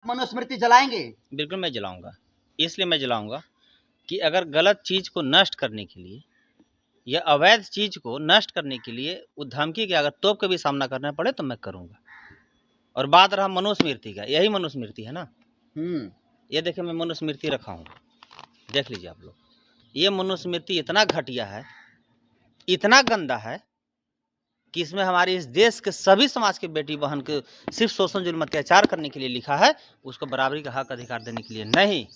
मनुस्मृति जलाएंगे? बिल्कुल मैं जलाऊंगा। इसलिए मैं जलाऊंगा कि अगर गलत चीज को नष्ट करने के लिए या अवैध चीज को नष्ट करने के लिए वो धमकी के अगर तोप का भी सामना करना पड़े तो मैं करूंगा। और बात रहा मनुस्मृति का, यही मनुस्मृति है ना। ये देखिए मैं मनुस्मृति रखा हूँ, देख लीजिए आप लोग। ये मनुस्मृति इतना घटिया है, इतना गंदा है कि इसमें हमारे इस देश के सभी समाज के बेटी बहन के सिर्फ शोषण जुल्म अत्याचार करने के लिए लिखा है, उसको बराबरी का हक अधिकार देने के लिए नहीं।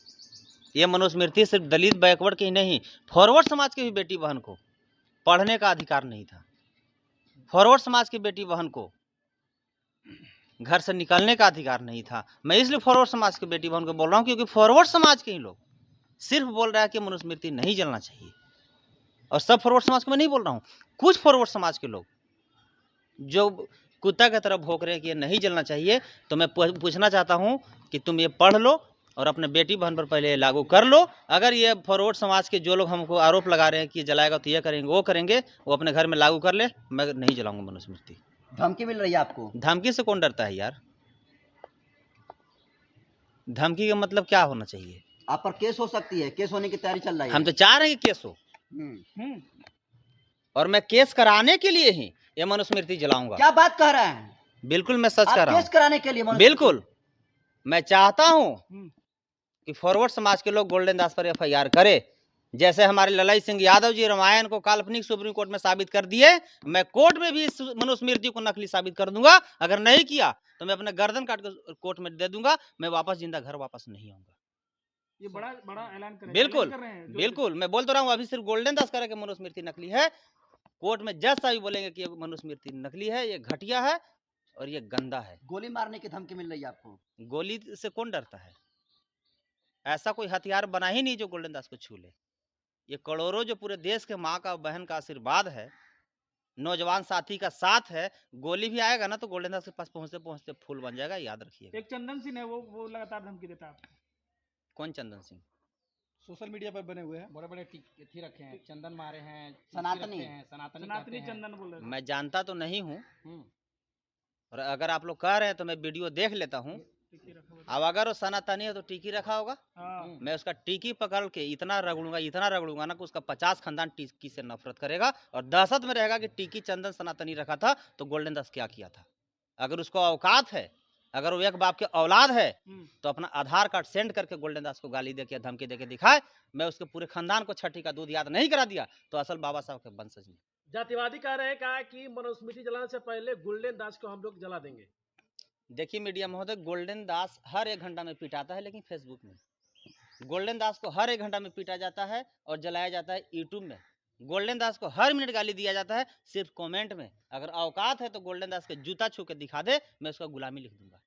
ये मनुस्मृति सिर्फ दलित बैकवर्ड के ही नहीं, फॉरवर्ड समाज के भी बेटी बहन को पढ़ने का अधिकार नहीं था। फॉरवर्ड समाज की बेटी बहन को घर से निकलने का अधिकार नहीं था। मैं इसलिए फॉरवर्ड समाज की बेटी बहन को बोल रहा हूँ क्योंकि फॉरवर्ड समाज के ही लोग सिर्फ बोल रहा है कि मनुस्मृति नहीं जलना चाहिए। और सब फॉरवर्ड समाज को मैं नहीं बोल रहा हूँ, कुछ फॉरवर्ड समाज के लोग जो कुत्ता की तरफ भौंक रहे हैं कि ये नहीं जलना चाहिए, तो मैं पूछना चाहता हूँ कि तुम ये पढ़ लो और अपने बेटी बहन पर पहले लागू कर लो। अगर ये फॉरवर्ड समाज के जो लोग हमको आरोप लगा रहे हैं कि जलाएगा तो ये करेंगे वो करेंगे, वो अपने घर में लागू कर ले। मैं नहीं जलाऊंगा मनुस्मृति। धमकी मिल रही है आपको? धमकी से कौन डरता है यार? धमकी का मतलब क्या होना चाहिए? आप पर केस हो सकती है, केस होने की तैयारी चल रही है। हम तो चाह रहे हैं कि केस हो, और मैं केस कराने के लिए ही ये मनुस्मृति जलाऊंगा। क्या बात कह रहे हैं? बिल्कुल मैं सच कह रहा हूँ। केस कराने के लिए? बिल्कुल मैं चाहता हूँ कि फॉरवर्ड समाज के लोग गोल्डन दास पर एफआईआर करे। जैसे हमारे ललाई सिंह यादव जी रामायण को काल्पनिक सुप्रीम कोर्ट में साबित कर दिए, मैं कोर्ट में भी इस मनुस्मृति को नकली साबित कर दूंगा। अगर नहीं किया तो मैं अपने गर्दन काट कर कोर्ट में दे दूंगा। मैं वापस जिंदा घर वापस नहीं आऊंगा। ये बड़ा ऐलान करें। बिल्कुल बिल्कुल मैं बोल तो रहा हूँ, अभी सिर्फ गोल्डन दास कह रहा है कि मनुस्मृति नकली है। कोर्ट में जज साहब बोलेंगे कि मनुस्मृति नकली है, ये घटिया है और ये गंदा है। गोली मारने की धमकी मिल रही है आपको? गोली से कौन डरता है? ऐसा कोई हथियार बना ही नहीं जो गोल्डन दास को छू ले। ये करोड़ों जो पूरे देश के माँ का बहन का आशीर्वाद है, नौजवान साथी का साथ है, गोली भी आएगा ना तो गोल्डन दास के पास पहुंचते पहुंचते फूल बन जाएगा, याद रखिएगा। एक चंदन सिंह है, वो लगातार धमकी देता है आपको। कौन चंदन सिंह? सोशल मीडिया पर बने हुए हैं, बड़े बड़े टिकी रखे हैं, चंदन मारे हैं, सनातनी चंदन बोल रहे हैं। मैं जानता तो नहीं हूँ, और अगर आप लोग कह रहे हैं तो मैं वीडियो देख लेता हूँ। अब अगर वो सनातनी है तो टिकी रखा होगा। मैं उसका टिकी पकड़ के इतना रगड़ूंगा ना कि उसका 50 खानदान टिकी से नफरत करेगा और दहशत में रहेगा कि टिकी चंदन सनातनी रखा था तो गोल्डन दास क्या किया था। अगर उसको औकात है, अगर वो एक बाप के औलाद है तो अपना आधार कार्ड सेंड करके गोल्डन दास को गाली देके धमकी देके दिखाए। मैं उसके पूरे खानदान को छठी का दूध याद नहीं करा दिया तो असल बाबा साहब के वंशज में। जातिवादी कह रहे हैं कहा कि मनुस्मृति जलाने से पहले गोल्डन दास को हम लोग जला देंगे। देखिए मीडिया महोदय, गोल्डन दास हर 1 घंटा में पिटाता है, लेकिन फेसबुक में गोल्डन दास को हर 1 घंटा में पीटा जाता है और जलाया जाता है यूट्यूब में। गोल्डन दास को हर मिनट गाली दिया जाता है सिर्फ कमेंट में। अगर औकात है तो गोल्डन दास के जूता छू के दिखा दे, मैं उसका गुलामी लिख दूंगा।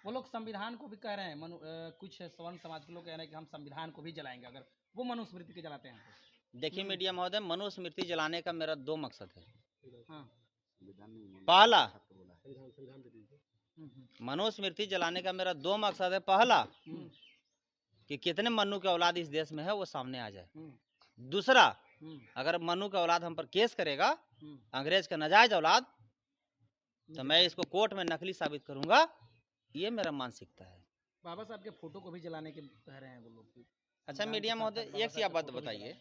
वो लोग संविधान को भी कह रहे हैं, कुछ स्वर्ण समाज के लोग कह रहे हैं कि हम संविधान को भी जलाएंगे अगर वो मनुस्मृति के जलाते हैं। देखिए मीडिया महोदय, मनुस्मृति जलाने का मेरा 2 मकसद है। पहला, मनुस्मृति जलाने का मेरा 2 मकसद है। पहला कि कितने मनु के औलाद इस देश में है वो सामने आ जाए। दूसरा, अगर मनु का औलाद हम पर केस करेगा, अंग्रेज का नाजायज औलाद, तो मैं इसको कोर्ट में नकली साबित करूंगा। ये मेरा मानसिकता है। बाबा साहब के फोटो को भी जलाने के कह रहे हैं वो लोग। अच्छा मीडिया महोदय, एक सी आप बात बताइए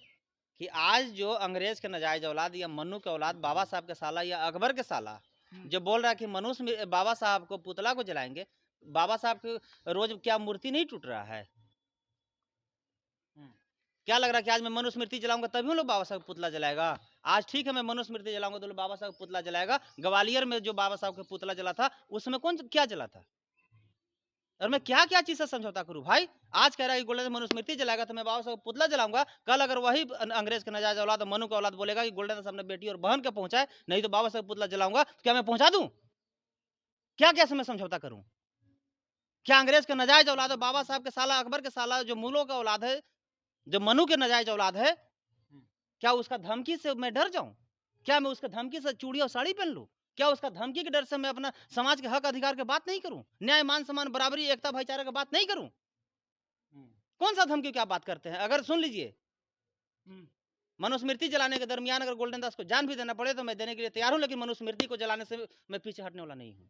कि आज जो अंग्रेज के नाजायज औलाद या मनु के औलाद बाबा साहब के साला या अकबर के साला जो बोल रहा है कि मनुष्य बाबा साहब को पुतला को जलाएंगे, बाबा साहब के रोज क्या मूर्ति नहीं टूट रहा है? क्या लग रहा है कि आज मैं मनुस्मृति जलाऊंगा तभी हम लोग बाबा साहब पुतला जलाएगा? आज ठीक है मैं मनुस्मृति जलाऊंगा तो बाबा साहब पुतला जलाएगा। ग्वालियर में जो बाबा साहब का पुतला जला था उसमें कौन क्या जला था? और मैं क्या क्या चीज से समझौता करूं भाई? आज कह रहा है कि गोल्डन मनुस्मृति जलाएगा तो मैं बाबा साहब पुतला जलाऊंगा। कल अगर वही अंग्रेज के नाजायज औलाद मनु का औलाद बोलेगा कि गोल्डन साहब ने बेटी और बहन के पहुंचाए नहीं तो बाबा साहब पुतला जलाऊंगा, क्या मैं पहुंचा दूं? क्या क्या मैं समझौता करूं? क्या अंग्रेज के नाजायज औलाद है बाबा साहब के साला अकबर के साला जो मुगलों का औलाद है, जो मनु के नाजायज औलाद है, क्या उसका धमकी से मैं डर जाऊं? क्या मैं उसका धमकी से चूड़ी और साड़ी पहन लूं? क्या उसका धमकी के डर से मैं अपना समाज के हक अधिकार की बात नहीं करूं? न्याय मान सम्मान बराबरी एकता भाईचारा की बात नहीं करूं? कौन सा धमकी की आप बात करते हैं? अगर सुन लीजिए, मनुस्मृति जलाने के दरमियान अगर गोल्डन दास को जान भी देना पड़े तो मैं देने के लिए तैयार हूं, लेकिन मनुस्मृति को जलाने से मैं पीछे हटने वाला नहीं हूं।